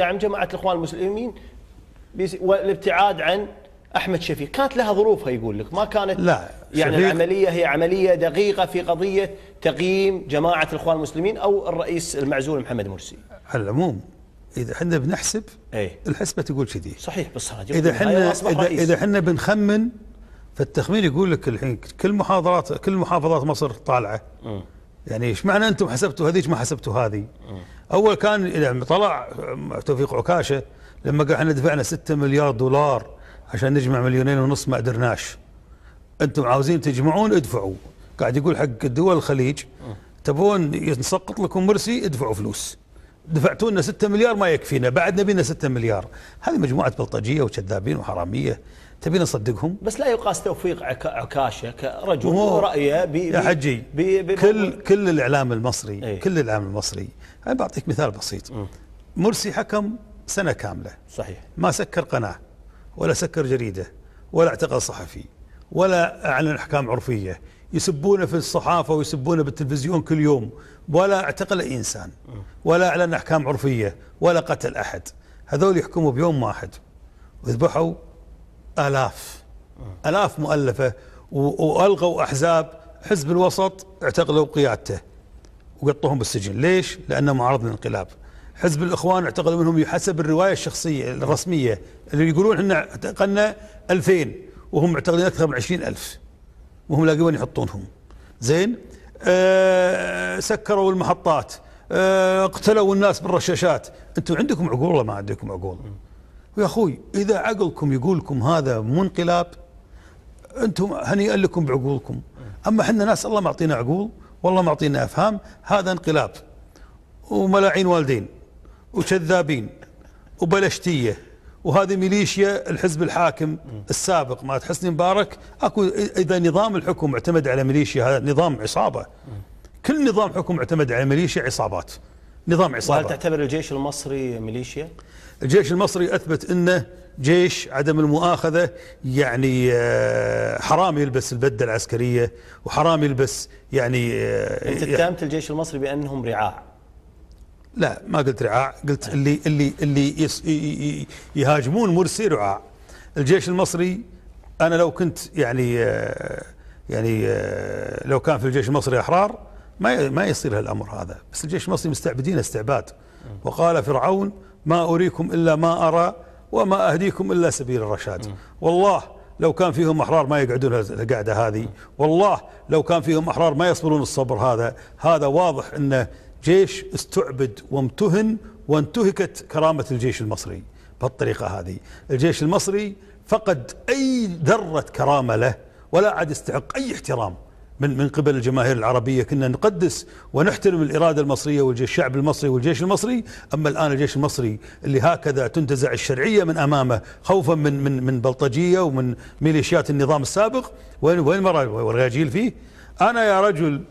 دعم جماعة الإخوان المسلمين والابتعاد عن أحمد شفيق. كانت لها ظروفها يقول لك، ما كانت لا يعني العملية هي عملية دقيقة في قضية تقييم جماعة الإخوان المسلمين أو الرئيس المعزول محمد مرسي. على العموم إذا احنا بنحسب الحسبة تقول كذي صحيح، بس إذا احنا بنخمن، فالتخمين يقول لك الحين كل محافظات مصر طالعة. يعني ايش معنى انتم حسبتوا هذيك ما حسبتوا هذه؟ اول كان اذا طلع توفيق عكاشة لما قال احنا دفعنا 6 مليار دولار عشان نجمع 2.5 مليون ما قدرناش، انتم عاوزين تجمعون ادفعوا. قاعد يقول حق الدول الخليج تبون ينسقط لكم مرسي ادفعوا فلوس، دفعتوا لنا 6 مليار ما يكفينا، بعد نبينا 6 مليار. هذه مجموعة بلطجية وكذابين وحرامية، تبينا نصدقهم؟ بس لا يقاس توفيق عكاشة كرجل ورأيه يا حجي كل الإعلام المصري كل الإعلام المصري. أنا بعطيك مثال بسيط. مرسي حكم سنة كاملة صحيح، ما سكر قناة ولا سكر جريدة ولا اعتقل صحفي ولا أعلن أحكام عرفية، يسبونه في الصحافة ويسبونه بالتلفزيون كل يوم، ولا اعتقل أي إنسان ولا أعلن أحكام عرفية ولا قتل أحد. هذول يحكموا بيوم واحد وذبحوا آلاف مؤلفة وألغوا أحزاب. حزب الوسط اعتقلوا قيادته وقطوهم بالسجن. ليش؟ لأنه معارض للانقلاب. حزب الإخوان اعتقلوا منهم حسب الرواية الشخصية الرسمية اللي يقولون احنا اعتقلنا 2000 وهم معتقلين أكثر من 20,000 وهم لاقون يحطونهم. زين. سكروا المحطات، اقتلوا الناس بالرشاشات. انتم عندكم عقول ولا ما عندكم عقول؟ ويا اخوي اذا عقلكم يقولكم هذا مو انقلاب انتم هنيئا لكم بعقولكم. اما احنا ناس الله معطينا عقول والله معطينا افهام. هذا انقلاب وملاعين والدين وكذابين وبلشتيه، وهذه ميليشيا الحزب الحاكم السابق مع حسني مبارك. اكو اذا نظام الحكم اعتمد على ميليشيا هذا نظام عصابه. كل نظام حكم اعتمد على ميليشيا عصابات، نظام عصابه. وهل تعتبر الجيش المصري ميليشيا؟ الجيش المصري اثبت انه جيش عدم المؤاخذه، يعني حرام يلبس البدله العسكريه وحرام يلبس يعني انت اتهمت الجيش المصري بانهم رعاع. لا ما قلت رعاع، قلت اللي يهاجمون مرسي رعاع. الجيش المصري انا لو كنت يعني لو كان في الجيش المصري احرار ما يصير هالامر هذا. بس الجيش المصري مستعبدين استعباد. وقال فرعون ما اريكم الا ما ارى وما اهديكم الا سبيل الرشاد. والله لو كان فيهم احرار ما يقعدون القعده هذه، والله لو كان فيهم احرار ما يصبرون الصبر هذا. هذا واضح انه جيش استعبد وامتهن وانتهكت كرامة الجيش المصري بهالطريقة هذه. الجيش المصري فقد أي ذرة كرامة له ولا عاد يستحق أي احترام من قبل الجماهير العربية. كنا نقدس ونحترم الإرادة المصرية والشعب المصري والجيش المصري. أما الآن الجيش المصري اللي هكذا تنتزع الشرعية من أمامه خوفا من بلطجية ومن ميليشيات النظام السابق، وين مرة والرجال فيه. أنا يا رجل